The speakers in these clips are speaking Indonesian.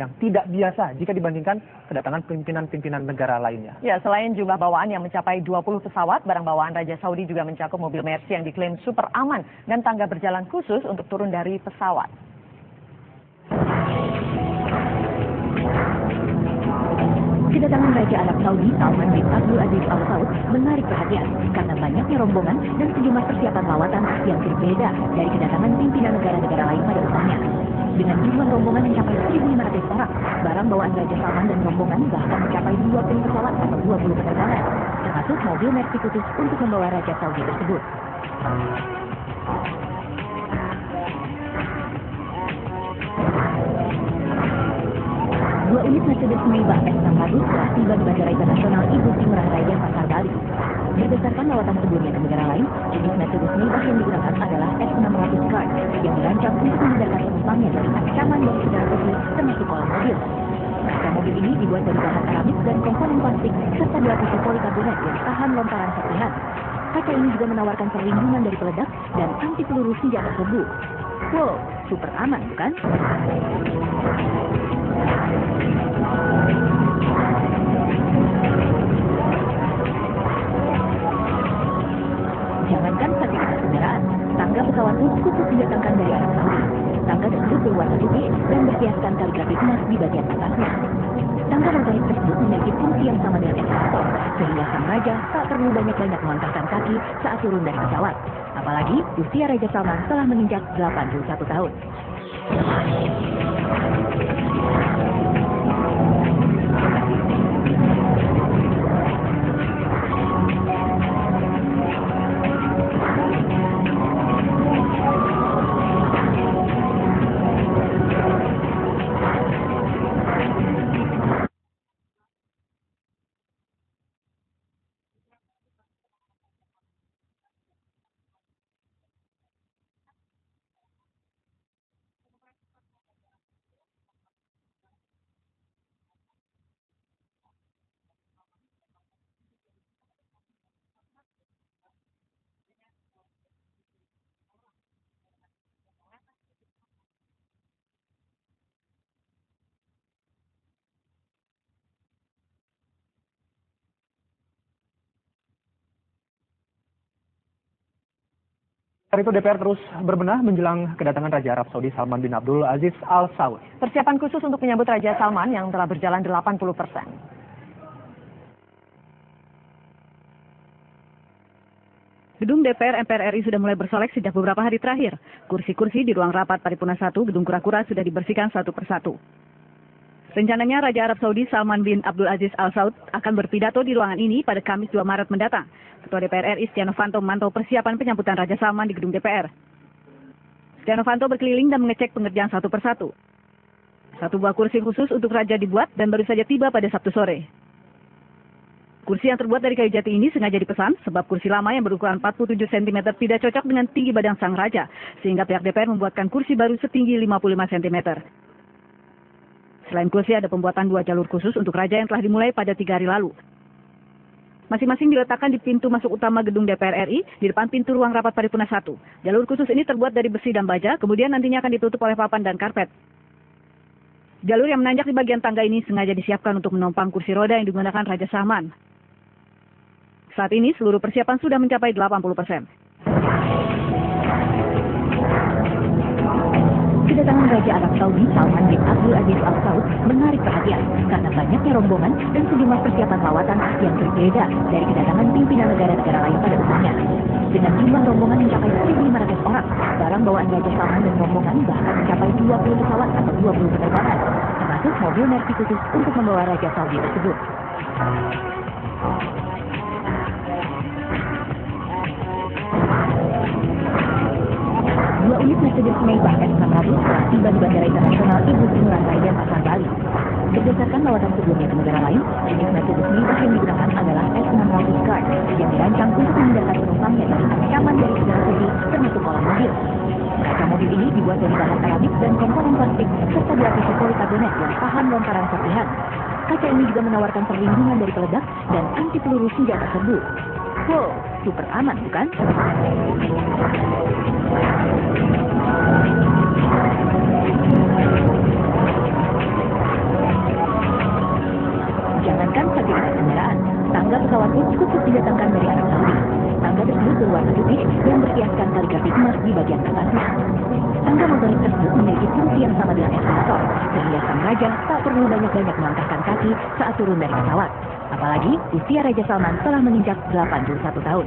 yang tidak biasa jika dibandingkan kedatangan pimpinan-pimpinan negara lainnya. Ya, selain jumlah bawaan yang mencapai 20 pesawat, barang bawaan Raja Saudi juga mencakup mobil Mercy yang diklaim super aman dan tangga berjalan khusus untuk turun dari pesawat. Kedatangan Raja Arab Saudi Salman bin Abdul Aziz Al Saud menarik perhatian karena banyaknya rombongan dan sejumlah persiapan lawatan yang berbeda dari kedatangan pimpinan negara-negara lain pada umumnya. Dengan jumlah rombongan mencapai 1.500 orang, barang bawaan Raja Salman dan rombongan bahkan mencapai 20 pesawat atau 20 penerbangan, termasuk mobil Mercy khusus untuk membawa Raja Saudi tersebut. Dua unit Mercedes Maybach S600 telah tiba di Bandara Internasional Igusti Ngurah Rai Denpasar, Bali. Berdasarkan lawatan sebelumnya ke negara lain, jenis Mercedes Maybach yang digunakan adalah S600 Guard yang dirancang untuk menghindarkan penumpangnya dari ancaman dari udara putih termasuk kolong mobil. Kaca mobil ini dibuat dari bahan keramik dan komponen plastik serta dilapisi polikarbonat yang tahan lontaran serpihan. Kaca ini juga menawarkan perlindungan dari peledak dan anti peluru senjata serbu. Wow, super aman bukan? Jangankan fasilitas kendaraan, tangga pesawat pun khusus didatangkan dari Arab Saudi. Tangga tersebut berwarna putih dan berhiaskan kaligrafi emas di bagian atasnya. Tangga motorik tersebut memiliki fungsi yang sama dengan eskalator, sehingga sang raja tak perlu banyak-banyak melangkahkan kaki saat turun dari pesawat. Apalagi usia Raja Salman telah menginjak 81 tahun. Saat itu DPR terus berbenah menjelang kedatangan Raja Arab Saudi Salman bin Abdul Aziz Al Saud. Persiapan khusus untuk menyambut Raja Salman yang telah berjalan 80%. Gedung DPR MPR RI sudah mulai bersolek sejak beberapa hari terakhir. Kursi-kursi di ruang rapat Paripurna 1 Gedung Kura-Kura sudah dibersihkan satu persatu. Rencananya Raja Arab Saudi Salman bin Abdul Aziz Al Saud akan berpidato di ruangan ini pada Kamis 2 Maret mendatang. Ketua DPR RI Setia Novanto memantau persiapan penyambutan Raja Salman di gedung DPR. Setia Novanto berkeliling dan mengecek pengerjaan satu persatu. Satu buah kursi khusus untuk Raja dibuat dan baru saja tiba pada Sabtu sore. Kursi yang terbuat dari kayu jati ini sengaja dipesan sebab kursi lama yang berukuran 47 cm tidak cocok dengan tinggi badan sang Raja, sehingga pihak DPR membuatkan kursi baru setinggi 55 cm. Selain kursi ada pembuatan 2 jalur khusus untuk Raja yang telah dimulai pada 3 hari lalu. Masing-masing diletakkan di pintu masuk utama gedung DPR RI di depan pintu ruang rapat Paripurna 1. Jalur khusus ini terbuat dari besi dan baja, kemudian nantinya akan ditutup oleh papan dan karpet. Jalur yang menanjak di bagian tangga ini sengaja disiapkan untuk menopang kursi roda yang digunakan Raja Salman. Saat ini seluruh persiapan sudah mencapai 80%. Kedatangan Raja Arab Saudi Salman bin Abdul Aziz Al Saud menarik perhatian karena banyaknya rombongan dan sejumlah persiapan lawatan yang berbeda dari kedatangan pimpinan negara-negara lain pada umumnya. Dengan jumlah rombongan mencapai 1.500 orang, barang bawaan Raja Salman dan rombongan bahkan mencapai 20 pesawat atau 20 penerbangan, termasuk mobil Mercy khusus untuk membawa Raja Saudi tersebut. Dua unit Mercedes Maybach S600 telah tiba di Bandara Internasional Igusti Ngurah Rai Denpasar, Bali. Berdasarkan lawatan sebelumnya ke negara lain, jenis Mercedes Maybach yang digunakan adalah S600 Guard yang dirancang untuk menghindarkan penumpangnya dari ancaman dari udara putih termasuk kolong mobil. Kaca mobil ini dibuat dari bahan keramik dan komponen plastik serta dilapisi polikarbonat yang tahan lontaran serpihan. Kaca ini juga menawarkan perlindungan dari peledak dan anti peluru senjata serbu. Wow, super aman bukan? khusus didatangkan dari Arab Saudi. Tangga tersebut berwarna putih dan berhiaskan kaligrafi emas di bagian atasnya. Tangga motorik tersebut memiliki fungsi yang sama dengan eskalator, sehingga sang raja tak perlu banyak-banyak melangkahkan kaki saat turun dari pesawat. Apalagi usia Raja Salman telah menginjak 81 tahun.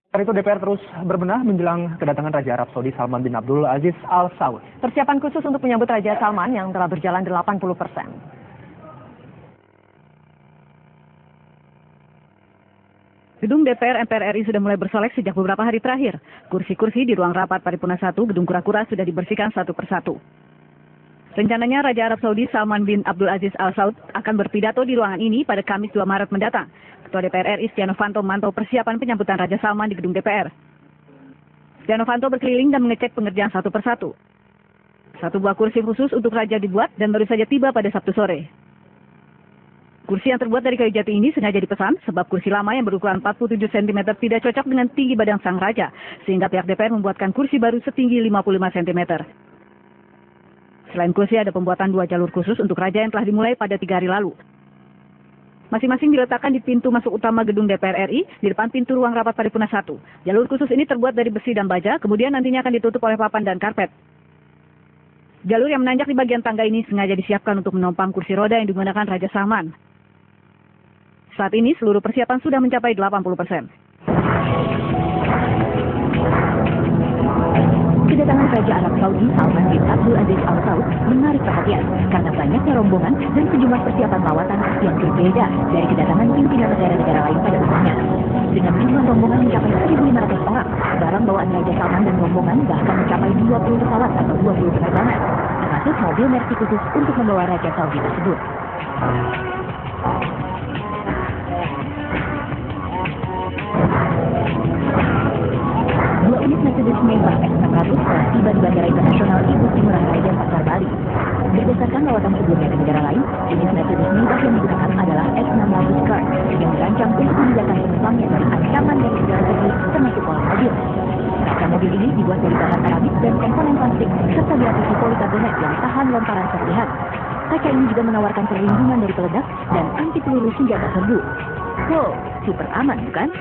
Saat itu DPR terus berbenah menjelang kedatangan Raja Arab Saudi Salman bin Abdul Aziz Al Saud. Persiapan khusus untuk menyambut Raja Salman yang telah berjalan 80%. Gedung DPR MPR RI sudah mulai bersolek sejak beberapa hari terakhir. Kursi-kursi di ruang rapat Paripurna 1 Gedung Kura-Kura sudah dibersihkan satu persatu. Rencananya Raja Arab Saudi Salman bin Abdul Aziz Al Saud akan berpidato di ruangan ini pada Kamis 2 Maret mendatang. Ketua DPR RI Setia Novanto memantau persiapan penyambutan Raja Salman di gedung DPR. Setia Novanto berkeliling dan mengecek pengerjaan satu persatu. Satu buah kursi khusus untuk Raja dibuat dan baru saja tiba pada Sabtu sore. Kursi yang terbuat dari kayu jati ini sengaja dipesan sebab kursi lama yang berukuran 47 cm tidak cocok dengan tinggi badan sang raja, sehingga pihak DPR membuatkan kursi baru setinggi 55 cm. Selain kursi ada pembuatan 2 jalur khusus untuk raja yang telah dimulai pada 3 hari lalu. Masing-masing diletakkan di pintu masuk utama gedung DPR RI di depan pintu ruang rapat Paripurna 1. Jalur khusus ini terbuat dari besi dan baja, kemudian nantinya akan ditutup oleh papan dan karpet. Jalur yang menanjak di bagian tangga ini sengaja disiapkan untuk menopang kursi roda yang digunakan Raja Salman. Saat ini seluruh persiapan sudah mencapai 80%. Kedatangan Raja Arab Saudi Salman bin Abdul Aziz Al Saud menarik perhatian karena banyaknya rombongan dan sejumlah persiapan lawatan yang berbeda dari kedatangan pimpinan negara-negara lain pada umumnya. Dengan jumlah rombongan mencapai 1.500 orang, barang bawaan Raja Salman dan rombongan bahkan mencapai 20 pesawat atau 20 penerbangan, termasuk mobil Mercy khusus untuk membawa Raja Saudi tersebut. Dua unit Mercedes Maybach S600 telah tiba di Bandara Internasional Igusti Ngurah Rai dan Pasar Bali. Berdasarkan lawatan sebelumnya ke negara lain, jenis Mercedes Maybach yang digunakan adalah S600 Car yang dirancang untuk memudahkan penumpangnya dari ancaman dari segala segi, termasuk oleh mobil. Kaca mobil ini dibuat dari bahan keramik dan komponen plastik serta dilapisi polikarbonat yang tahan lontaran serpihan. Kaca ini juga menawarkan perlindungan dari peledak dan anti peluru senjata serbu. Wow, super aman bukan?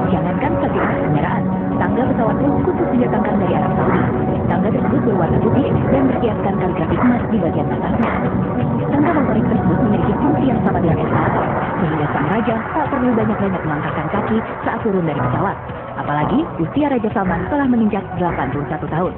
Jangankan fasilitas kendaraan, tangga pesawat pun khusus didatangkan dari Arab Saudi. Tangga tersebut berwarna putih dan berhiaskan kaligrafi emas di bagian atasnya. Tangga motorik tersebut memiliki fungsi yang sama dengan eskalator, sehingga sang raja tak perlu banyak-banyak melangkahkan kaki saat turun dari pesawat. Apalagi usia Raja Salman telah menginjak 81 tahun.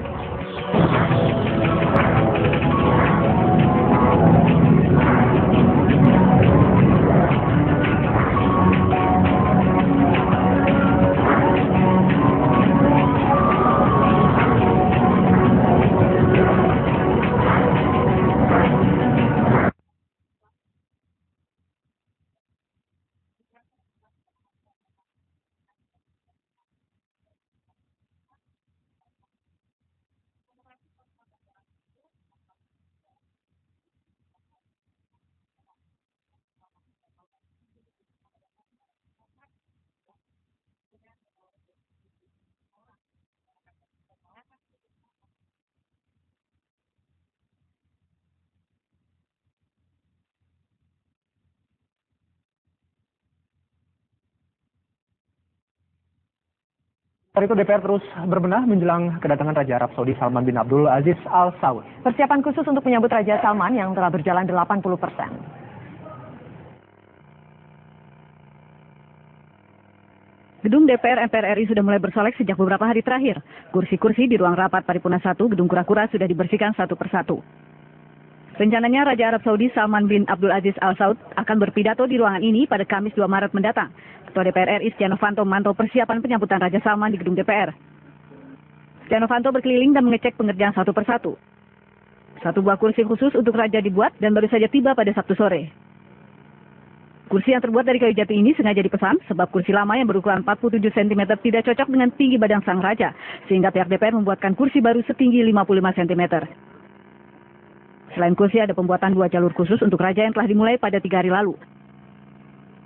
Saat itu DPR terus berbenah menjelang kedatangan Raja Arab Saudi Salman bin Abdul Aziz Al Saud. Persiapan khusus untuk menyambut Raja Salman yang telah berjalan 80%. Gedung DPR MPR RI sudah mulai bersolek sejak beberapa hari terakhir. Kursi-kursi di ruang rapat Paripurna 1 Gedung Kura-Kura sudah dibersihkan satu persatu. Rencananya Raja Arab Saudi Salman bin Abdul Aziz Al Saud akan berpidato di ruangan ini pada Kamis 2 Maret mendatang. Ketua DPR RI Setia Novanto memantau persiapan penyambutan Raja Salman di gedung DPR. Setia Novanto berkeliling dan mengecek pengerjaan satu persatu. Satu buah kursi khusus untuk Raja dibuat dan baru saja tiba pada Sabtu sore. Kursi yang terbuat dari kayu jati ini sengaja dipesan sebab kursi lama yang berukuran 47 cm tidak cocok dengan tinggi badan sang raja, sehingga pihak DPR membuatkan kursi baru setinggi 55 cm. Selain kursi ada pembuatan 2 jalur khusus untuk raja yang telah dimulai pada 3 hari lalu.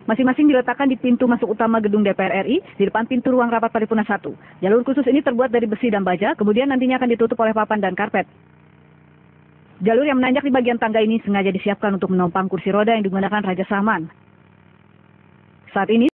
Masing-masing diletakkan di pintu masuk utama gedung DPR RI di depan pintu ruang rapat Paripurna 1. Jalur khusus ini terbuat dari besi dan baja, kemudian nantinya akan ditutup oleh papan dan karpet. Jalur yang menanjak di bagian tangga ini sengaja disiapkan untuk menopang kursi roda yang digunakan Raja Salman. Saat ini